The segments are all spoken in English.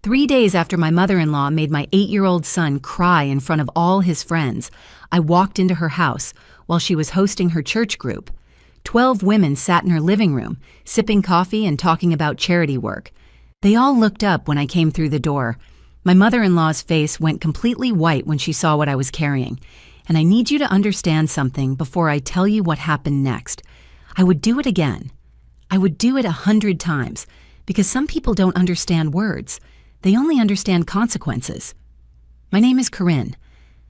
3 days after my mother-in-law made my 8-year-old son cry in front of all his friends, I walked into her house while she was hosting her church group. 12 women sat in her living room, sipping coffee and talking about charity work. They all looked up when I came through the door. My mother-in-law's face went completely white when she saw what I was carrying. And I need you to understand something before I tell you what happened next. I would do it again. I would do it 100 times, because some people don't understand words. They only understand consequences. My name is Corinne.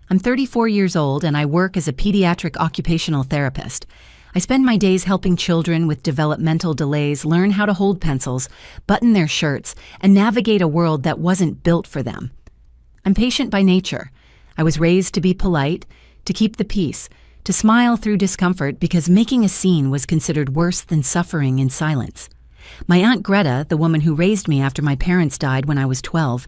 I'm 34 years old and I work as a pediatric occupational therapist. I spend my days helping children with developmental delays learn how to hold pencils, button their shirts, and navigate a world that wasn't built for them. I'm patient by nature. I was raised to be polite, to keep the peace, to smile through discomfort because making a scene was considered worse than suffering in silence. My Aunt Greta, the woman who raised me after my parents died when I was 12,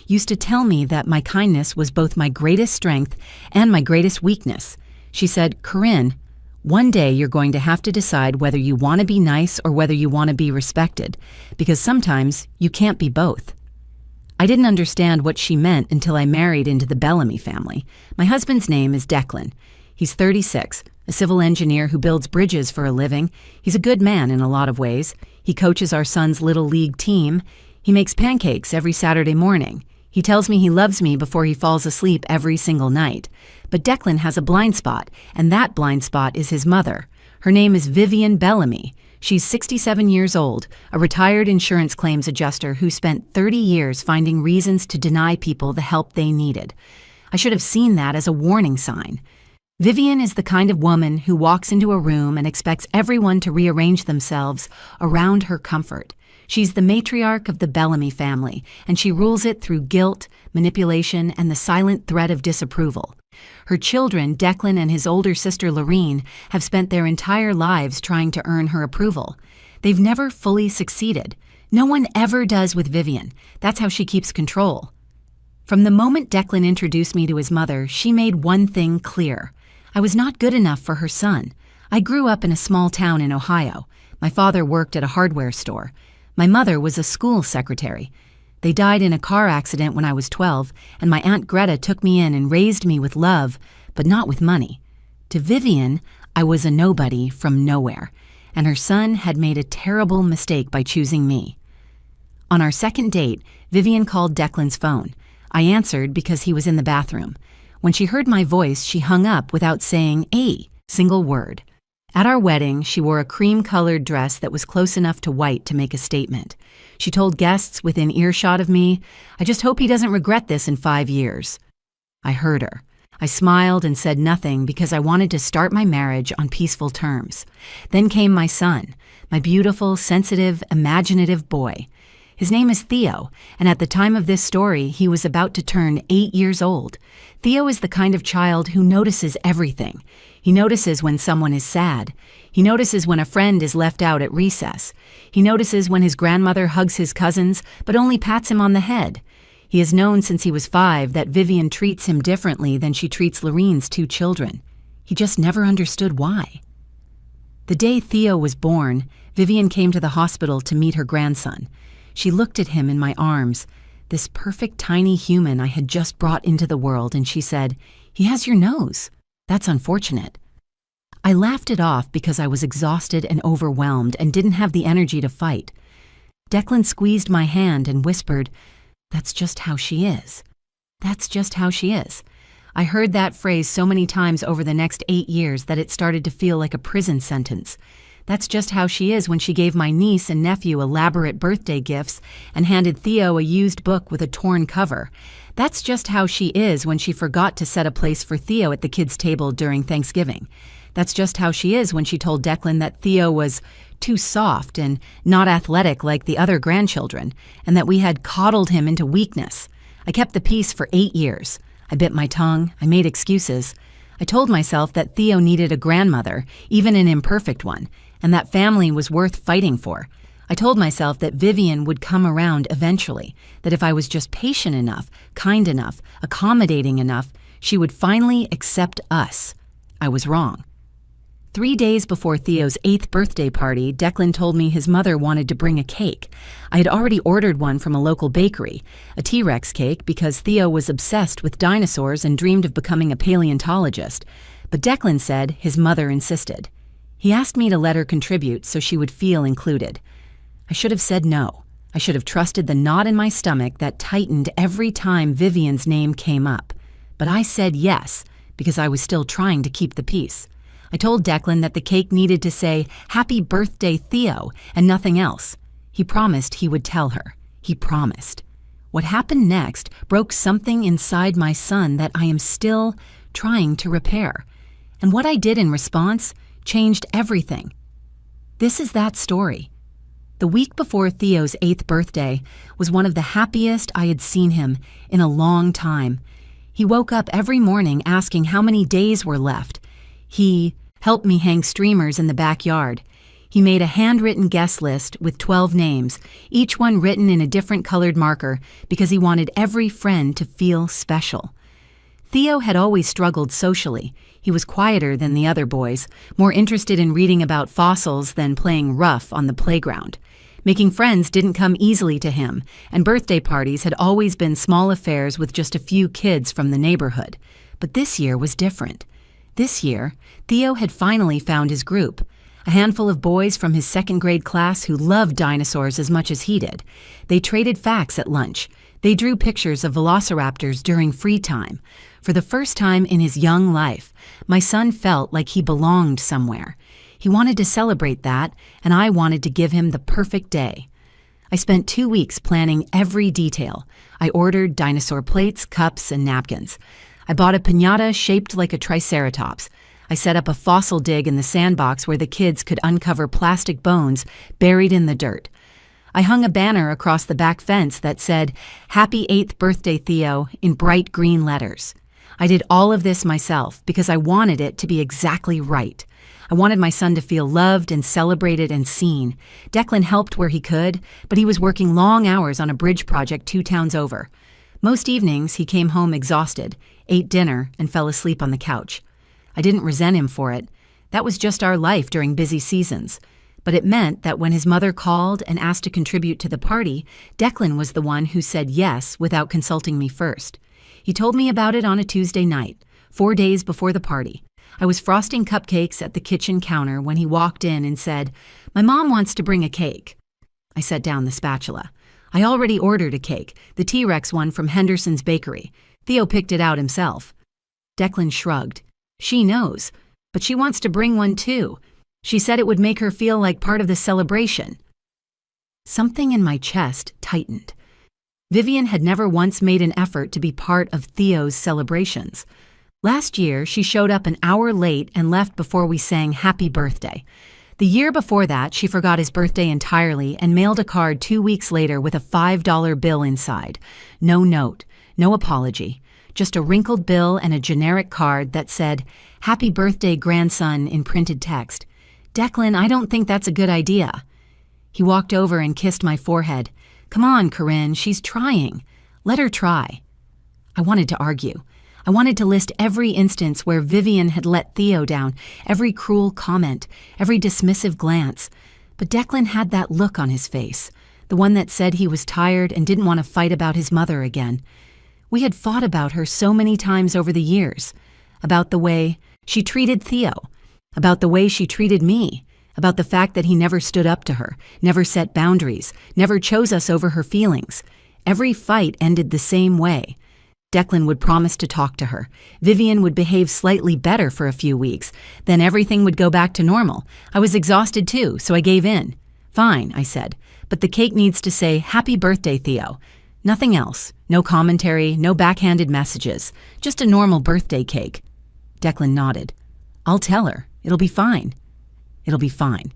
used to tell me that my kindness was both my greatest strength and my greatest weakness. She said, "Corinne, one day you're going to have to decide whether you want to be nice or whether you want to be respected, because sometimes you can't be both." I didn't understand what she meant until I married into the Bellamy family. My husband's name is Declan. He's 36, a civil engineer who builds bridges for a living. He's a good man in a lot of ways. He coaches our son's little league team. He makes pancakes every Saturday morning. He tells me he loves me before he falls asleep every single night. But Declan has a blind spot, and that blind spot is his mother. Her name is Vivian Bellamy. She's 67 years old, a retired insurance claims adjuster who spent 30 years finding reasons to deny people the help they needed. I should have seen that as a warning sign. Vivian is the kind of woman who walks into a room and expects everyone to rearrange themselves around her comfort. She's the matriarch of the Bellamy family, and she rules it through guilt, manipulation, and the silent threat of disapproval. Her children, Declan and his older sister Lorene, have spent their entire lives trying to earn her approval. They've never fully succeeded. No one ever does with Vivian. That's how she keeps control. From the moment Declan introduced me to his mother, she made one thing clear. I was not good enough for her son. I grew up in a small town in Ohio. My father worked at a hardware store. My mother was a school secretary. They died in a car accident when I was 12, and my Aunt Greta took me in and raised me with love, but not with money. To Vivian, I was a nobody from nowhere, and her son had made a terrible mistake by choosing me. On our second date, Vivian called Declan's phone. I answered because he was in the bathroom. When she heard my voice, she hung up without saying a single word. At our wedding, she wore a cream-colored dress that was close enough to white to make a statement. She told guests within earshot of me, "I just hope he doesn't regret this in 5 years." I heard her. I smiled and said nothing because I wanted to start my marriage on peaceful terms. Then came my son, my beautiful, sensitive, imaginative boy. His name is Theo, and at the time of this story, he was about to turn 8 years old. Theo is the kind of child who notices everything. He notices when someone is sad. He notices when a friend is left out at recess. He notices when his grandmother hugs his cousins, but only pats him on the head. He has known since he was 5 that Vivian treats him differently than she treats Lorene's 2 children. He just never understood why. The day Theo was born, Vivian came to the hospital to meet her grandson. She looked at him in my arms, this perfect tiny human I had just brought into the world, and she said, "He has your nose. That's unfortunate." I laughed it off because I was exhausted and overwhelmed and didn't have the energy to fight. Declan squeezed my hand and whispered, "That's just how she is. That's just how she is." I heard that phrase so many times over the next 8 years that it started to feel like a prison sentence. That's just how she is when she gave my niece and nephew elaborate birthday gifts and handed Theo a used book with a torn cover. That's just how she is when she forgot to set a place for Theo at the kids' table during Thanksgiving. That's just how she is when she told Declan that Theo was too soft and not athletic like the other grandchildren, and that we had coddled him into weakness. I kept the peace for 8 years. I bit my tongue. I made excuses. I told myself that Theo needed a grandmother, even an imperfect one, and that family was worth fighting for. I told myself that Vivian would come around eventually, that if I was just patient enough, kind enough, accommodating enough, she would finally accept us. I was wrong. 3 days before Theo's 8th birthday party, Declan told me his mother wanted to bring a cake. I had already ordered one from a local bakery, a T-Rex cake, because Theo was obsessed with dinosaurs and dreamed of becoming a paleontologist. But Declan said his mother insisted. He asked me to let her contribute so she would feel included. I should have said no. I should have trusted the knot in my stomach that tightened every time Vivian's name came up. But I said yes, because I was still trying to keep the peace. I told Declan that the cake needed to say, "Happy birthday, Theo," and nothing else. He promised he would tell her. He promised. What happened next broke something inside my son that I am still trying to repair. And what I did in response changed everything. This is that story. The week before Theo's 8th birthday was one of the happiest I had seen him in a long time. He woke up every morning asking how many days were left. He helped me hang streamers in the backyard. He made a handwritten guest list with 12 names, each one written in a different colored marker because he wanted every friend to feel special. Theo had always struggled socially. He was quieter than the other boys, more interested in reading about fossils than playing rough on the playground. Making friends didn't come easily to him, and birthday parties had always been small affairs with just a few kids from the neighborhood. But this year was different. This year, Theo had finally found his group, a handful of boys from his 2nd grade class who loved dinosaurs as much as he did. They traded facts at lunch. They drew pictures of velociraptors during free time. For the first time in his young life, my son felt like he belonged somewhere. He wanted to celebrate that, and I wanted to give him the perfect day. I spent 2 weeks planning every detail. I ordered dinosaur plates, cups, and napkins. I bought a piñata shaped like a triceratops. I set up a fossil dig in the sandbox where the kids could uncover plastic bones buried in the dirt. I hung a banner across the back fence that said, "Happy 8th birthday, Theo," in bright green letters. I did all of this myself because I wanted it to be exactly right. I wanted my son to feel loved and celebrated and seen. Declan helped where he could, but he was working long hours on a bridge project 2 towns over. Most evenings, he came home exhausted, ate dinner, and fell asleep on the couch. I didn't resent him for it. That was just our life during busy seasons. But it meant that when his mother called and asked to contribute to the party, Declan was the one who said yes without consulting me first. He told me about it on a Tuesday night, 4 days before the party. I was frosting cupcakes at the kitchen counter when he walked in and said, "My mom wants to bring a cake." I set down the spatula. I already ordered a cake, the T-Rex one from Henderson's Bakery. Theo picked it out himself. Declan shrugged. She knows, but she wants to bring one too. She said it would make her feel like part of the celebration. Something in my chest tightened. Vivian had never once made an effort to be part of Theo's celebrations. Last year, she showed up an hour late and left before we sang Happy Birthday. The year before that, she forgot his birthday entirely and mailed a card 2 weeks later with a $5 bill inside. No note, no apology, just a wrinkled bill and a generic card that said, "Happy birthday, grandson," in printed text. "Declan, I don't think that's a good idea." He walked over and kissed my forehead. "Come on, Corinne, she's trying. Let her try." I wanted to argue. I wanted to list every instance where Vivian had let Theo down, every cruel comment, every dismissive glance. But Declan had that look on his face, the one that said he was tired and didn't want to fight about his mother again. We had fought about her so many times over the years, about the way she treated Theo, about the way she treated me, about the fact that he never stood up to her, never set boundaries, never chose us over her feelings. Every fight ended the same way. Declan would promise to talk to her. Vivian would behave slightly better for a few weeks. Then everything would go back to normal. I was exhausted too, so I gave in. "Fine," I said, "but the cake needs to say, 'Happy birthday, Theo.' Nothing else. No commentary, no backhanded messages. Just a normal birthday cake." Declan nodded. "I'll tell her. It'll be fine." "It'll be fine."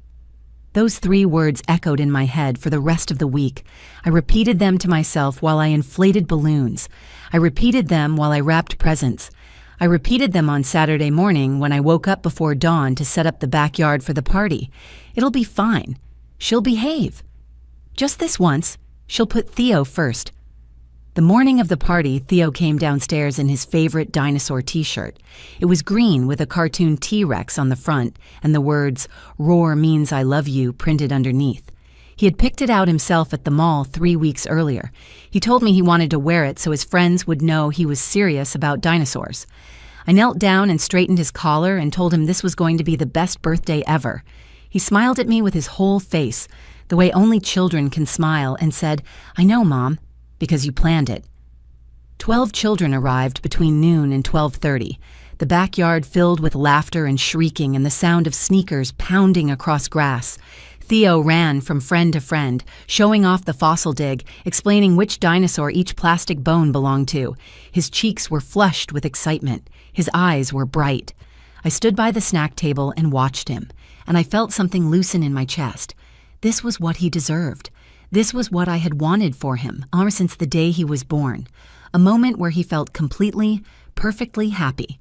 Those 3 words echoed in my head for the rest of the week. I repeated them to myself while I inflated balloons. I repeated them while I wrapped presents. I repeated them on Saturday morning when I woke up before dawn to set up the backyard for the party. It'll be fine. She'll behave. Just this once, she'll put Theo first. The morning of the party, Theo came downstairs in his favorite dinosaur t-shirt. It was green with a cartoon T-Rex on the front and the words, "Roar means I love you," printed underneath. He had picked it out himself at the mall 3 weeks earlier. He told me he wanted to wear it so his friends would know he was serious about dinosaurs. I knelt down and straightened his collar and told him this was going to be the best birthday ever. He smiled at me with his whole face, the way only children can smile, and said, "I know, Mom, because you planned it." 12 children arrived between noon and 12:30, the backyard filled with laughter and shrieking and the sound of sneakers pounding across grass. Theo ran from friend to friend, showing off the fossil dig, explaining which dinosaur each plastic bone belonged to. His cheeks were flushed with excitement. His eyes were bright. I stood by the snack table and watched him, and I felt something loosen in my chest. This was what he deserved. This was what I had wanted for him, ever since the day he was born. A moment where he felt completely, perfectly happy.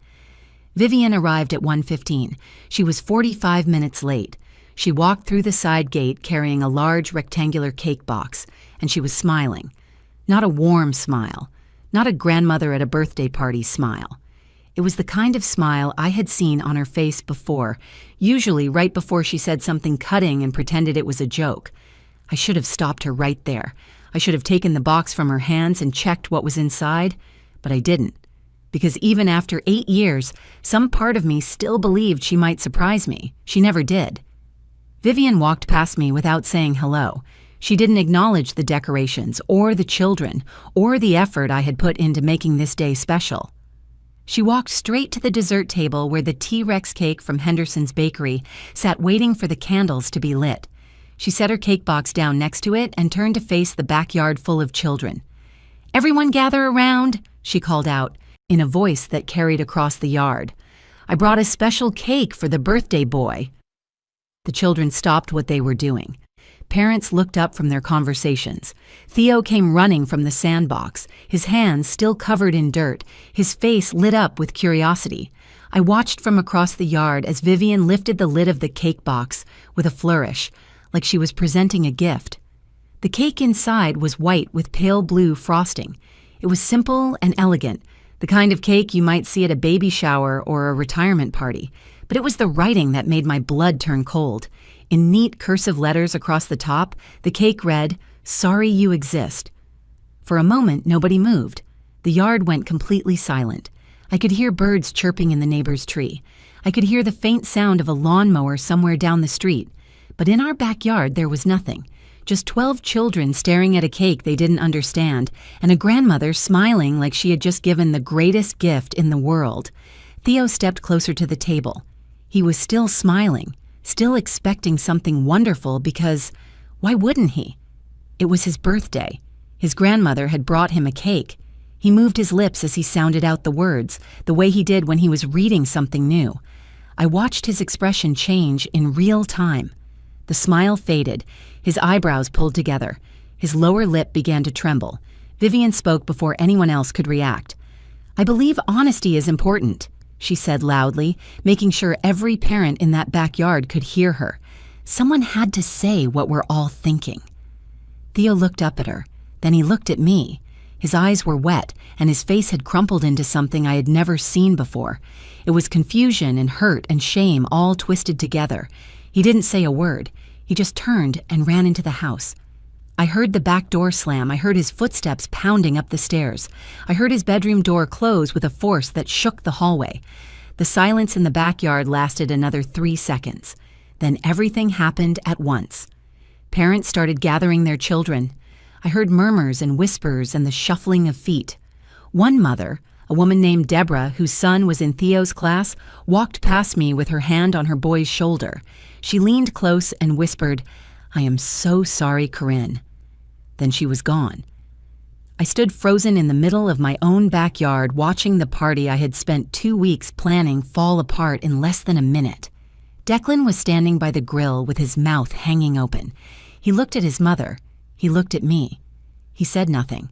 Vivian arrived at 1:15. She was 45 minutes late. She walked through the side gate carrying a large rectangular cake box, and she was smiling. Not a warm smile, not a grandmother at a birthday party smile. It was the kind of smile I had seen on her face before, usually right before she said something cutting and pretended it was a joke. I should have stopped her right there. I should have taken the box from her hands and checked what was inside, but I didn't. Because even after 8 years, some part of me still believed she might surprise me. She never did. Vivian walked past me without saying hello. She didn't acknowledge the decorations, or the children, or the effort I had put into making this day special. She walked straight to the dessert table where the T-Rex cake from Henderson's Bakery sat waiting for the candles to be lit. She set her cake box down next to it and turned to face the backyard full of children. "Everyone gather around," she called out, in a voice that carried across the yard. "I brought a special cake for the birthday boy." The children stopped what they were doing. Parents looked up from their conversations. Theo came running from the sandbox, his hands still covered in dirt, his face lit up with curiosity. I watched from across the yard as Vivian lifted the lid of the cake box with a flourish, like she was presenting a gift. The cake inside was white with pale blue frosting. It was simple and elegant, the kind of cake you might see at a baby shower or a retirement party. But it was the writing that made my blood turn cold. In neat cursive letters across the top, the cake read, "Sorry you exist." For a moment, nobody moved. The yard went completely silent. I could hear birds chirping in the neighbor's tree. I could hear the faint sound of a lawnmower somewhere down the street. But in our backyard, there was nothing. Just 12 children staring at a cake they didn't understand, and a grandmother smiling like she had just given the greatest gift in the world. Theo stepped closer to the table. He was still smiling, still expecting something wonderful because, why wouldn't he? It was his birthday. His grandmother had brought him a cake. He moved his lips as he sounded out the words, the way he did when he was reading something new. I watched his expression change in real time. The smile faded, his eyebrows pulled together. His lower lip began to tremble. Vivian spoke before anyone else could react. "I believe honesty is important," she said loudly, making sure every parent in that backyard could hear her. Someone had to say what we're all thinking. Theo looked up at her. Then he looked at me. His eyes were wet, and his face had crumpled into something I had never seen before. It was confusion and hurt and shame all twisted together. He didn't say a word. He just turned and ran into the house. I heard the back door slam. I heard his footsteps pounding up the stairs. I heard his bedroom door close with a force that shook the hallway. The silence in the backyard lasted another 3 seconds. Then everything happened at once. Parents started gathering their children. I heard murmurs and whispers and the shuffling of feet. One mother, a woman named Deborah, whose son was in Theo's class, walked past me with her hand on her boy's shoulder. She leaned close and whispered, "I am so sorry, Corinne." Then she was gone. I stood frozen in the middle of my own backyard watching the party I had spent 2 weeks planning fall apart in less than a minute. Declan was standing by the grill with his mouth hanging open. He looked at his mother. He looked at me. He said nothing.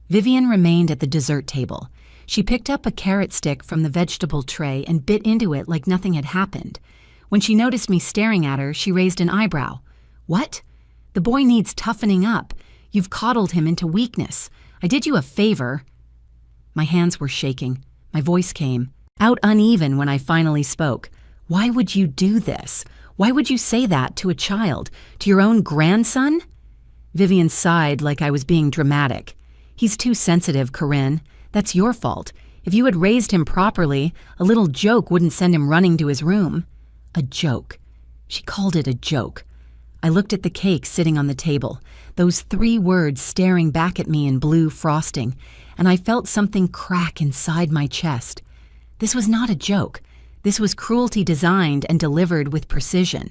Vivian remained at the dessert table. She picked up a carrot stick from the vegetable tray and bit into it like nothing had happened. When she noticed me staring at her, she raised an eyebrow. "What? The boy needs toughening up. You've coddled him into weakness. I did you a favor." My hands were shaking. My voice came out uneven when I finally spoke. "Why would you do this? Why would you say that to a child? To your own grandson?" Vivian sighed like I was being dramatic. "He's too sensitive, Corinne. That's your fault. If you had raised him properly, a little joke wouldn't send him running to his room." A joke. She called it a joke. I looked at the cake sitting on the table, those 3 words staring back at me in blue frosting, and I felt something crack inside my chest. This was not a joke. This was cruelty designed and delivered with precision.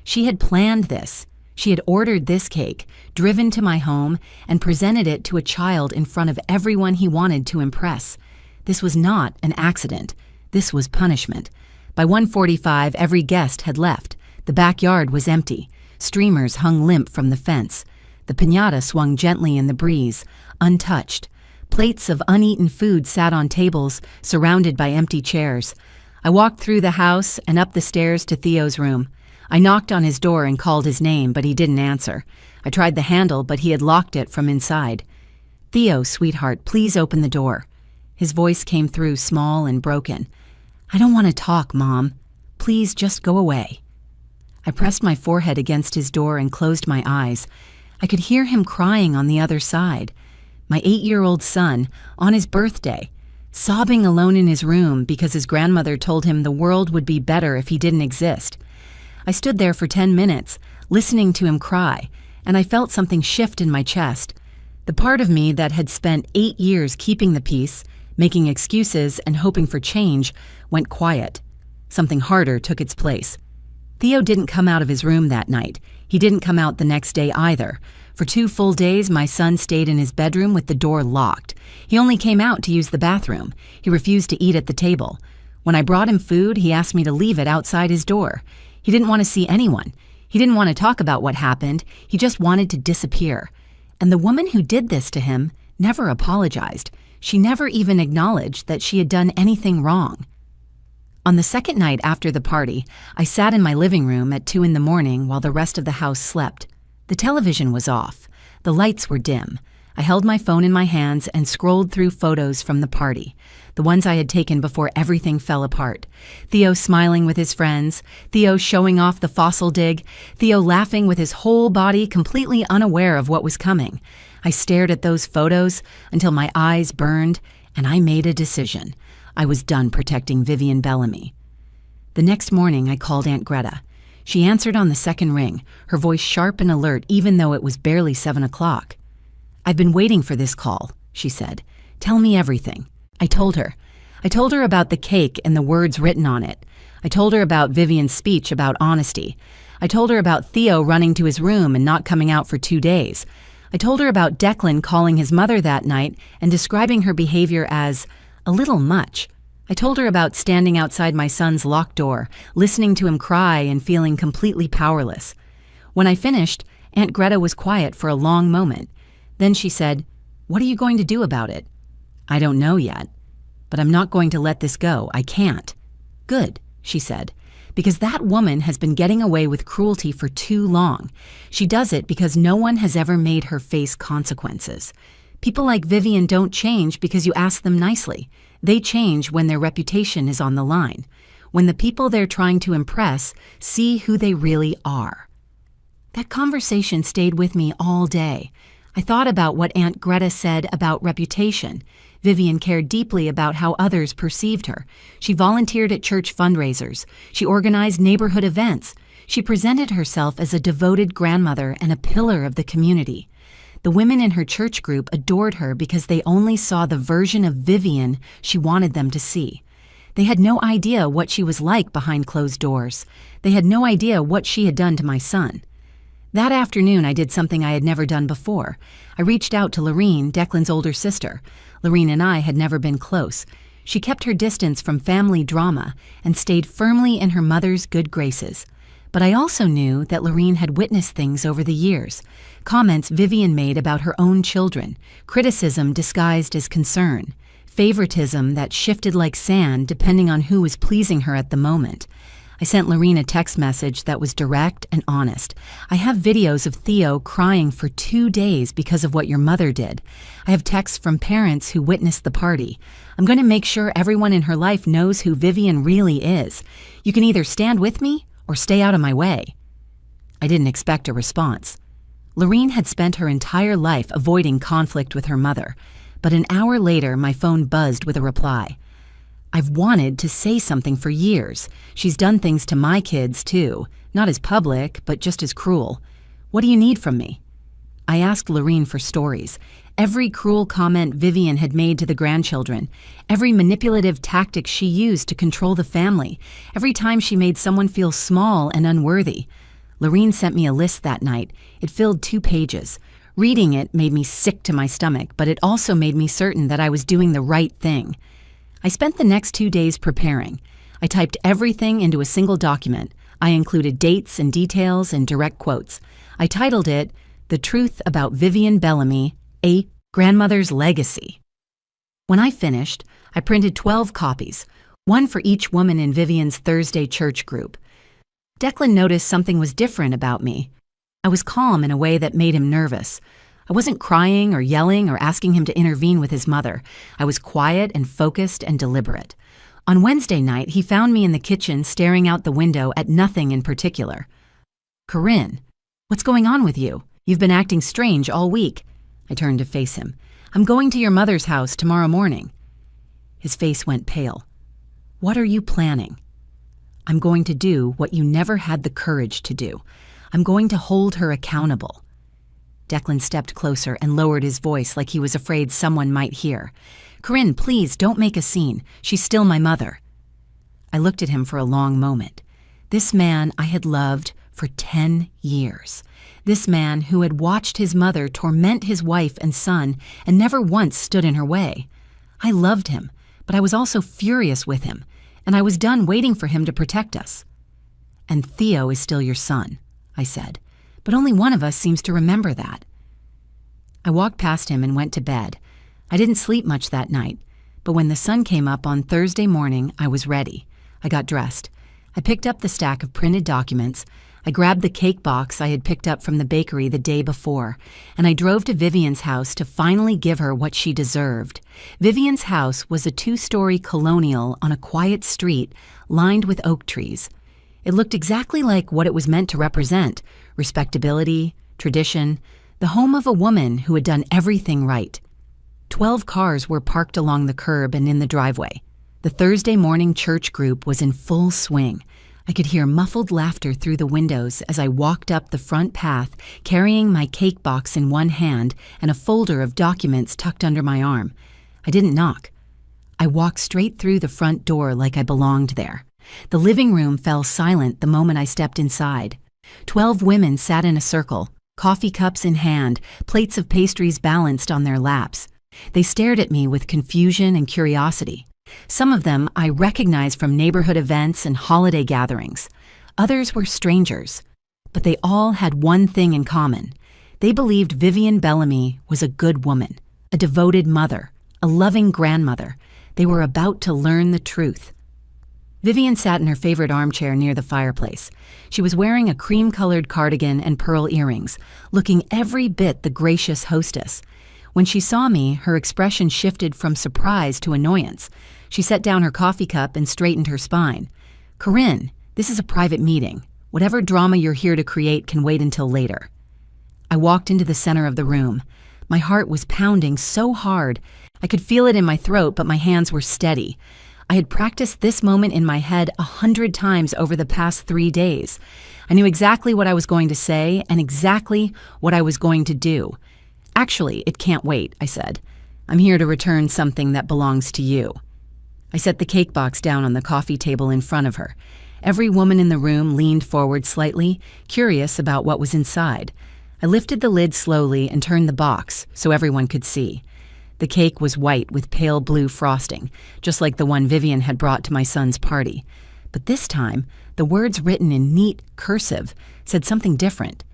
She had planned this. She had ordered this cake, driven to my home, and presented it to a child in front of everyone he wanted to impress. This was not an accident. This was punishment. By 1:45, every guest had left. The backyard was empty. Streamers hung limp from the fence. The piñata swung gently in the breeze, untouched. Plates of uneaten food sat on tables, surrounded by empty chairs. I walked through the house and up the stairs to Theo's room. I knocked on his door and called his name, but he didn't answer. I tried the handle, but he had locked it from inside. "Theo, sweetheart, please open the door." His voice came through small and broken. "I don't want to talk, Mom. Please just go away." I pressed my forehead against his door and closed my eyes. I could hear him crying on the other side. My 8-year-old son, on his birthday, sobbing alone in his room because his grandmother told him the world would be better if he didn't exist. I stood there for 10 minutes, listening to him cry, and I felt something shift in my chest. The part of me that had spent 8 years keeping the peace, making excuses and hoping for change, went quiet. Something harder took its place. Theo didn't come out of his room that night. He didn't come out the next day either. For 2 full days, my son stayed in his bedroom with the door locked. He only came out to use the bathroom. He refused to eat at the table. When I brought him food, he asked me to leave it outside his door. He didn't want to see anyone. He didn't want to talk about what happened. He just wanted to disappear. And the woman who did this to him never apologized. She never even acknowledged that she had done anything wrong. On the second night after the party, I sat in my living room at 2 a.m. while the rest of the house slept. The television was off. The lights were dim. I held my phone in my hands and scrolled through photos from the party, the ones I had taken before everything fell apart. Theo smiling with his friends, Theo showing off the fossil dig, Theo laughing with his whole body, completely unaware of what was coming. I stared at those photos until my eyes burned, and I made a decision. I was done protecting Vivian Bellamy. The next morning, I called Aunt Greta. She answered on the second ring, her voice sharp and alert even though it was barely 7 o'clock. "I've been waiting for this call," she said. "Tell me everything." I told her. I told her about the cake and the words written on it. I told her about Vivian's speech about honesty. I told her about Theo running to his room and not coming out for 2 days. I told her about Declan calling his mother that night and describing her behavior as a little much. I told her about standing outside my son's locked door, listening to him cry and feeling completely powerless. When I finished, Aunt Greta was quiet for a long moment. Then she said, "What are you going to do about it?" "I don't know yet, but I'm not going to let this go. I can't." "Good," she said, "because that woman has been getting away with cruelty for too long. She does it because no one has ever made her face consequences. People like Vivian don't change because you ask them nicely. They change when their reputation is on the line, when the people they're trying to impress see who they really are." That conversation stayed with me all day. I thought about what Aunt Greta said about reputation. Vivian cared deeply about how others perceived her. She volunteered at church fundraisers. She organized neighborhood events. She presented herself as a devoted grandmother and a pillar of the community. The women in her church group adored her because they only saw the version of Vivian she wanted them to see. They had no idea what she was like behind closed doors. They had no idea what she had done to my son. That afternoon, I did something I had never done before. I reached out to Lorene, Declan's older sister. Lorene and I had never been close. She kept her distance from family drama and stayed firmly in her mother's good graces. But I also knew that Lorene had witnessed things over the years. Comments Vivian made about her own children, criticism disguised as concern, favoritism that shifted like sand depending on who was pleasing her at the moment. I sent Lorene a text message that was direct and honest. I have videos of Theo crying for 2 days because of what your mother did. I have texts from parents who witnessed the party. I'm going to make sure everyone in her life knows who Vivian really is. You can either stand with me or stay out of my way. I didn't expect a response. Lorene had spent her entire life avoiding conflict with her mother, but an hour later my phone buzzed with a reply. I've wanted to say something for years. She's done things to my kids, too. Not as public, but just as cruel. What do you need from me? I asked Lorene for stories. Every cruel comment Vivian had made to the grandchildren. Every manipulative tactic she used to control the family. Every time she made someone feel small and unworthy. Lorene sent me a list that night. It filled 2 pages. Reading it made me sick to my stomach, but it also made me certain that I was doing the right thing. I spent the next 2 days preparing. I typed everything into a single document. I included dates and details and direct quotes. I titled it, The Truth About Vivian Bellamy, A Grandmother's Legacy. When I finished, I printed 12 copies, one for each woman in Vivian's Thursday church group. Declan noticed something was different about me. I was calm in a way that made him nervous. I wasn't crying or yelling or asking him to intervene with his mother. I was quiet and focused and deliberate. On Wednesday night, he found me in the kitchen staring out the window at nothing in particular. Corinne, what's going on with you? You've been acting strange all week. I turned to face him. I'm going to your mother's house tomorrow morning. His face went pale. What are you planning? I'm going to do what you never had the courage to do. I'm going to hold her accountable. Declan stepped closer and lowered his voice like he was afraid someone might hear. Corinne, please don't make a scene. She's still my mother. I looked at him for a long moment. This man I had loved for 10 years. This man who had watched his mother torment his wife and son and never once stood in her way. I loved him, but I was also furious with him, and I was done waiting for him to protect us. And Theo is still your son, I said. But only one of us seems to remember that. I walked past him and went to bed. I didn't sleep much that night, but when the sun came up on Thursday morning, I was ready. I got dressed. I picked up the stack of printed documents. I grabbed the cake box I had picked up from the bakery the day before, and I drove to Vivian's house to finally give her what she deserved. Vivian's house was a 2-story colonial on a quiet street lined with oak trees. It looked exactly like what it was meant to represent: respectability, tradition, the home of a woman who had done everything right. 12 cars were parked along the curb and in the driveway. The Thursday morning church group was in full swing. I could hear muffled laughter through the windows as I walked up the front path, carrying my cake box in one hand and a folder of documents tucked under my arm. I didn't knock. I walked straight through the front door like I belonged there. The living room fell silent the moment I stepped inside. 12 women sat in a circle, coffee cups in hand, plates of pastries balanced on their laps. They stared at me with confusion and curiosity. Some of them I recognized from neighborhood events and holiday gatherings. Others were strangers. But they all had one thing in common. They believed Vivian Bellamy was a good woman, a devoted mother, a loving grandmother. They were about to learn the truth. Vivian sat in her favorite armchair near the fireplace. She was wearing a cream-colored cardigan and pearl earrings, looking every bit the gracious hostess. When she saw me, her expression shifted from surprise to annoyance. She set down her coffee cup and straightened her spine. Corinne, this is a private meeting. Whatever drama you're here to create can wait until later. I walked into the center of the room. My heart was pounding so hard. I could feel it in my throat, but my hands were steady. I had practiced this moment in my head 100 times over the past 3 days. I knew exactly what I was going to say and exactly what I was going to do. Actually, it can't wait, I said. I'm here to return something that belongs to you. I set the cake box down on the coffee table in front of her. Every woman in the room leaned forward slightly, curious about what was inside. I lifted the lid slowly and turned the box so everyone could see. The cake was white with pale blue frosting, just like the one Vivian had brought to my son's party. But this time, the words written in neat cursive said something different.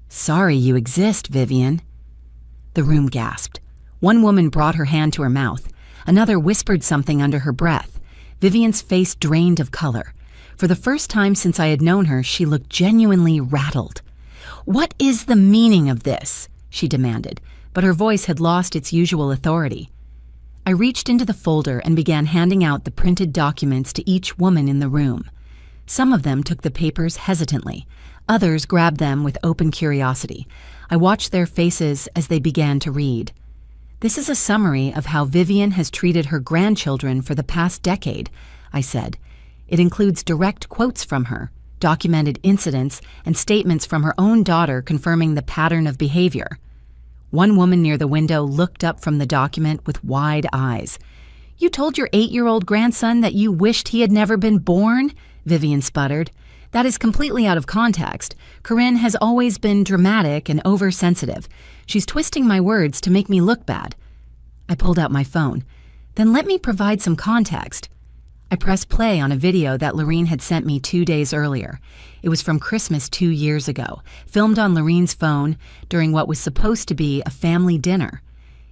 Sorry you exist, Vivian. The room gasped. One woman brought her hand to her mouth. Another whispered something under her breath. Vivian's face drained of color. For the first time since I had known her, she looked genuinely rattled. "What is the meaning of this?" she demanded, but her voice had lost its usual authority. I reached into the folder and began handing out the printed documents to each woman in the room. Some of them took the papers hesitantly. Others grabbed them with open curiosity. I watched their faces as they began to read. "This is a summary of how Vivian has treated her grandchildren for the past decade," I said. "It includes direct quotes from her, documented incidents, and statements from her own daughter confirming the pattern of behavior." One woman near the window looked up from the document with wide eyes. "You told your 8-year-old grandson that you wished he had never been born?" Vivian sputtered. "That is completely out of context. Corinne has always been dramatic and oversensitive. She's twisting my words to make me look bad." I pulled out my phone. "Then let me provide some context." I pressed play on a video that Lorene had sent me 2 days earlier. It was from Christmas 2 years ago, filmed on Lorene's phone during what was supposed to be a family dinner.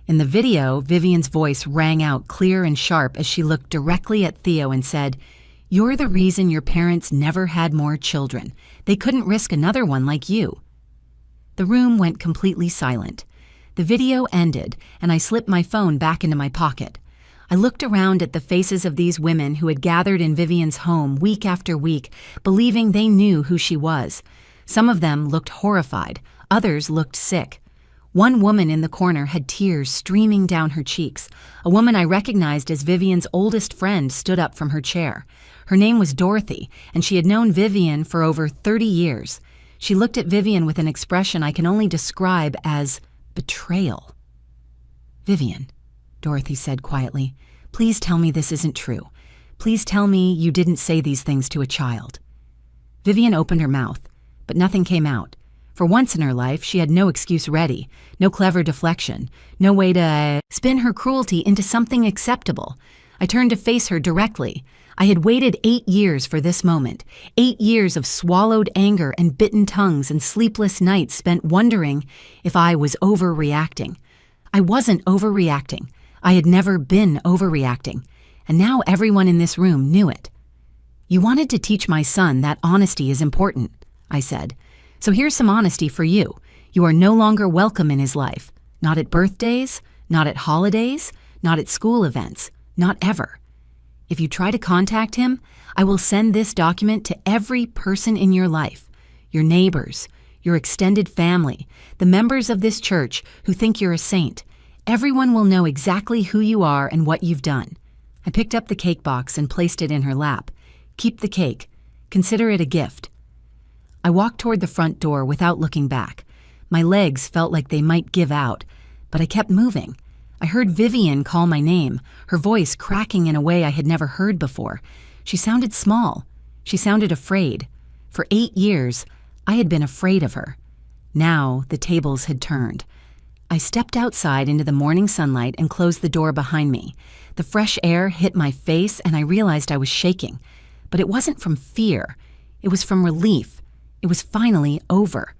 In the video, Vivian's voice rang out clear and sharp as she looked directly at Theo and said, "You're the reason your parents never had more children. They couldn't risk another one like you." The room went completely silent. The video ended, and I slipped my phone back into my pocket. I looked around at the faces of these women who had gathered in Vivian's home week after week, believing they knew who she was. Some of them looked horrified, others looked sick. One woman in the corner had tears streaming down her cheeks. A woman I recognized as Vivian's oldest friend stood up from her chair. Her name was Dorothy, and she had known Vivian for over 30 years. She looked at Vivian with an expression I can only describe as betrayal. "Vivian," Dorothy said quietly, "please tell me this isn't true. Please tell me you didn't say these things to a child." Vivian opened her mouth, but nothing came out. For once in her life, she had no excuse ready, no clever deflection, no way to spin her cruelty into something acceptable. I turned to face her directly. I had waited 8 years for this moment, 8 years of swallowed anger and bitten tongues and sleepless nights spent wondering if I was overreacting. I wasn't overreacting. I had never been overreacting, and now everyone in this room knew it. "You wanted to teach my son that honesty is important," I said. "So here's some honesty for you. You are no longer welcome in his life. Not at birthdays, not at holidays, not at school events, not ever. If you try to contact him, I will send this document to every person in your life, your neighbors, your extended family, the members of this church who think you're a saint. Everyone will know exactly who you are and what you've done." I picked up the cake box and placed it in her lap. "Keep the cake. Consider it a gift." I walked toward the front door without looking back. My legs felt like they might give out, but I kept moving. I heard Vivian call my name, her voice cracking in a way I had never heard before. She sounded small. She sounded afraid. For 8 years, I had been afraid of her. Now the tables had turned. I stepped outside into the morning sunlight and closed the door behind me. The fresh air hit my face and I realized I was shaking. But it wasn't from fear. It was from relief. It was finally over.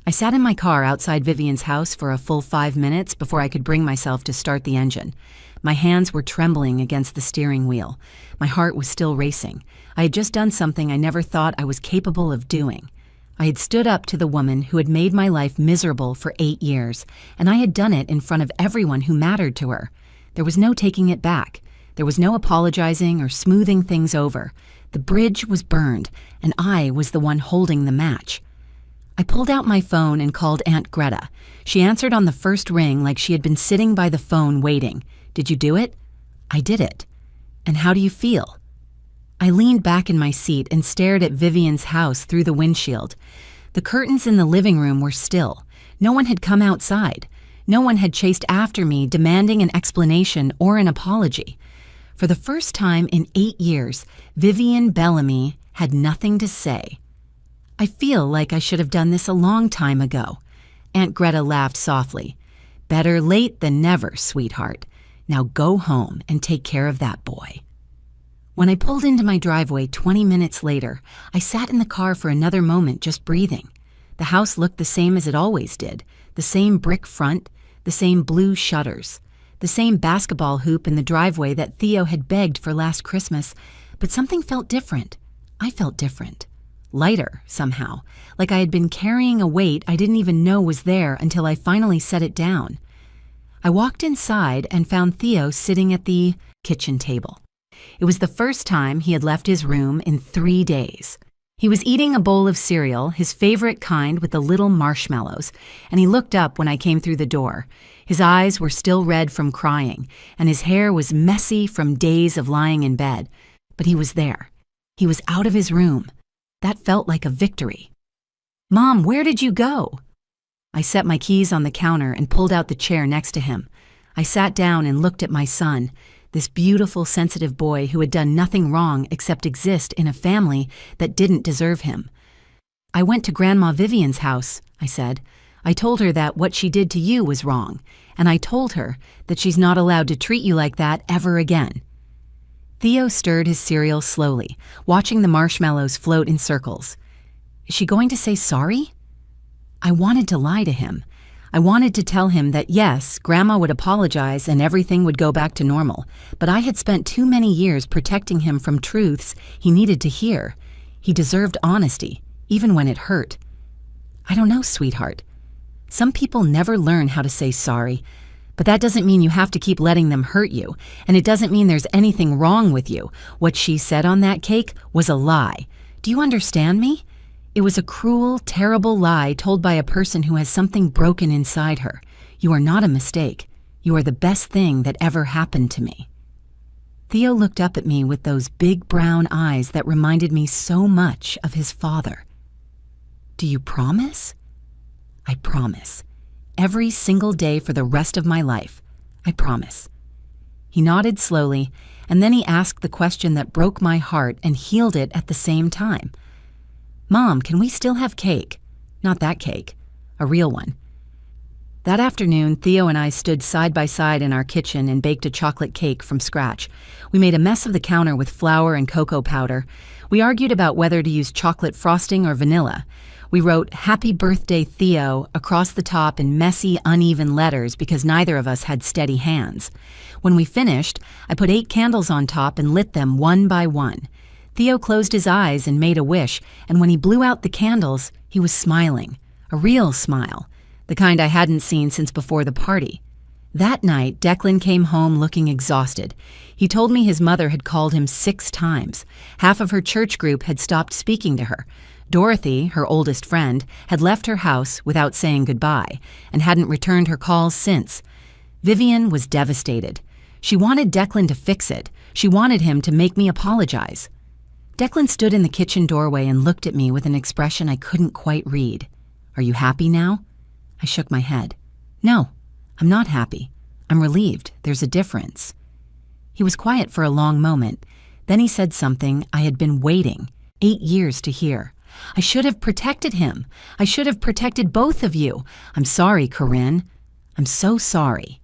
I sat in my car outside Vivian's house for a full 5 minutes before I could bring myself to start the engine. My hands were trembling against the steering wheel. My heart was still racing. I had just done something I never thought I was capable of doing. I had stood up to the woman who had made my life miserable for 8 years, and I had done it in front of everyone who mattered to her. There was no taking it back. There was no apologizing or smoothing things over. The bridge was burned, and I was the one holding the match. I pulled out my phone and called Aunt Greta. She answered on the first ring like she had been sitting by the phone waiting. "Did you do it?" "I did it." "And how do you feel?" I leaned back in my seat and stared at Vivian's house through the windshield. The curtains in the living room were still. No one had come outside. No one had chased after me demanding an explanation or an apology. For the first time in 8 years, Vivian Bellamy had nothing to say. "I feel like I should have done this a long time ago." Aunt Greta laughed softly. "Better late than never, sweetheart. Now go home and take care of that boy." When I pulled into my driveway 20 minutes later, I sat in the car for another moment just breathing. The house looked the same as it always did, the same brick front, the same blue shutters, the same basketball hoop in the driveway that Theo had begged for last Christmas, but something felt different. I felt different. Lighter, somehow, like I had been carrying a weight I didn't even know was there until I finally set it down. I walked inside and found Theo sitting at the kitchen table. It was the first time he had left his room in 3 days. He was eating a bowl of cereal, his favorite kind with the little marshmallows, and he looked up when I came through the door. His eyes were still red from crying, and his hair was messy from days of lying in bed. But he was there. He was out of his room. That felt like a victory. "Mom, where did you go?" I set my keys on the counter and pulled out the chair next to him. I sat down and looked at my son, this beautiful, sensitive boy who had done nothing wrong except exist in a family that didn't deserve him. "I went to Grandma Vivian's house," I said. "I told her that what she did to you was wrong, and I told her that she's not allowed to treat you like that ever again." Theo stirred his cereal slowly, watching the marshmallows float in circles. "Is she going to say sorry?" I wanted to lie to him. I wanted to tell him that yes, Grandma would apologize and everything would go back to normal, but I had spent too many years protecting him from truths he needed to hear. He deserved honesty, even when it hurt. "I don't know, sweetheart. Some people never learn how to say sorry, but that doesn't mean you have to keep letting them hurt you, and it doesn't mean there's anything wrong with you. What she said on that cake was a lie. Do you understand me? It was a cruel, terrible lie told by a person who has something broken inside her. You are not a mistake. You are the best thing that ever happened to me." Theo looked up at me with those big brown eyes that reminded me so much of his father. "Do you promise?" "I promise. Every single day for the rest of my life. I promise." He nodded slowly, and then he asked the question that broke my heart and healed it at the same time. "Mom, can we still have cake?" "Not that cake. A real one." That afternoon, Theo and I stood side by side in our kitchen and baked a chocolate cake from scratch. We made a mess of the counter with flour and cocoa powder. We argued about whether to use chocolate frosting or vanilla. We wrote "Happy Birthday, Theo" across the top in messy, uneven letters because neither of us had steady hands. When we finished, I put 8 candles on top and lit them one by one. Theo closed his eyes and made a wish, and when he blew out the candles, he was smiling. A real smile, the kind I hadn't seen since before the party. That night, Declan came home looking exhausted. He told me his mother had called him 6 times. Half of her church group had stopped speaking to her. Dorothy, her oldest friend, had left her house without saying goodbye and hadn't returned her calls since. Vivian was devastated. She wanted Declan to fix it. She wanted him to make me apologize. Declan stood in the kitchen doorway and looked at me with an expression I couldn't quite read. "Are you happy now?" I shook my head. "No, I'm not happy. I'm relieved. There's a difference." He was quiet for a long moment. Then he said something I had been waiting 8 years to hear. "I should have protected him. I should have protected both of you. I'm sorry, Corinne. I'm so sorry."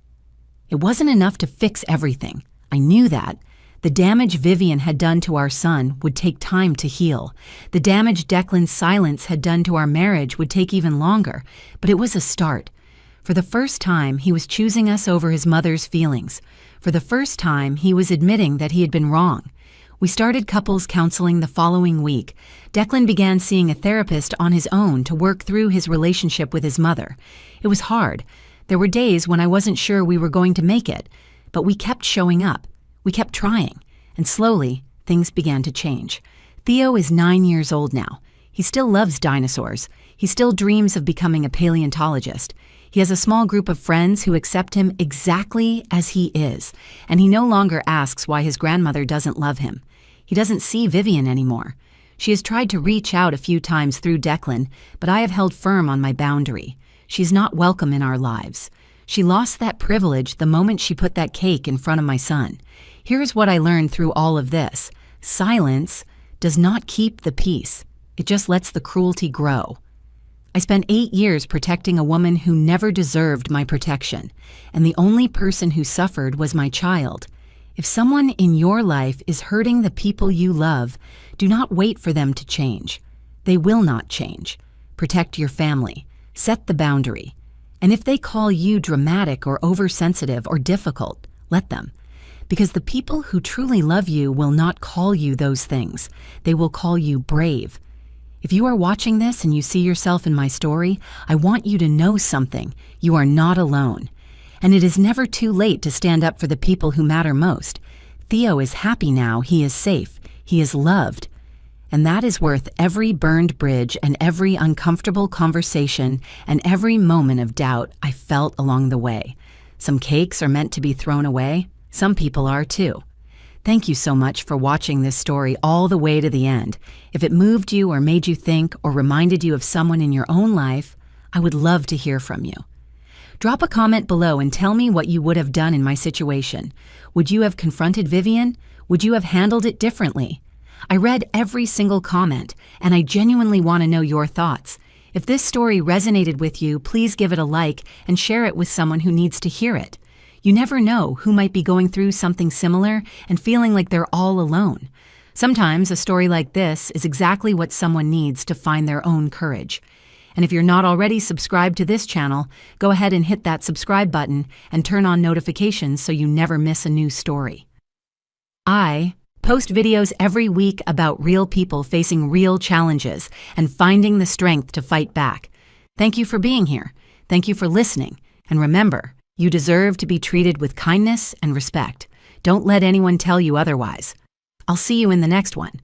It wasn't enough to fix everything. I knew that. The damage Vivian had done to our son would take time to heal. The damage Declan's silence had done to our marriage would take even longer, but it was a start. For the first time, he was choosing us over his mother's feelings. For the first time, he was admitting that he had been wrong. We started couples counseling the following week. Declan began seeing a therapist on his own to work through his relationship with his mother. It was hard. There were days when I wasn't sure we were going to make it, but we kept showing up. We kept trying, and slowly, things began to change. Theo is 9 years old now. He still loves dinosaurs. He still dreams of becoming a paleontologist. He has a small group of friends who accept him exactly as he is, and he no longer asks why his grandmother doesn't love him. He doesn't see Vivian anymore. She has tried to reach out a few times through Declan, but I have held firm on my boundary. She is not welcome in our lives. She lost that privilege the moment she put that cake in front of my son. Here's what I learned through all of this. Silence does not keep the peace. It just lets the cruelty grow. I spent 8 years protecting a woman who never deserved my protection, and the only person who suffered was my child. If someone in your life is hurting the people you love, do not wait for them to change. They will not change. Protect your family. Set the boundary. And if they call you dramatic or oversensitive or difficult, let them. Because the people who truly love you will not call you those things. They will call you brave. If you are watching this and you see yourself in my story, I want you to know something. You are not alone. And it is never too late to stand up for the people who matter most. Theo is happy now. He is safe. He is loved. And that is worth every burned bridge and every uncomfortable conversation and every moment of doubt I felt along the way. Some cakes are meant to be thrown away. Some people are too. Thank you so much for watching this story all the way to the end. If it moved you or made you think or reminded you of someone in your own life, I would love to hear from you. Drop a comment below and tell me what you would have done in my situation. Would you have confronted Vivian? Would you have handled it differently? I read every single comment, and I genuinely want to know your thoughts. If this story resonated with you, please give it a like and share it with someone who needs to hear it. You never know who might be going through something similar and feeling like they're all alone. Sometimes a story like this is exactly what someone needs to find their own courage. And if you're not already subscribed to this channel, go ahead and hit that subscribe button and turn on notifications so you never miss a new story. I post videos every week about real people facing real challenges and finding the strength to fight back. Thank you for being here. Thank you for listening. And remember, you deserve to be treated with kindness and respect. Don't let anyone tell you otherwise. I'll see you in the next one.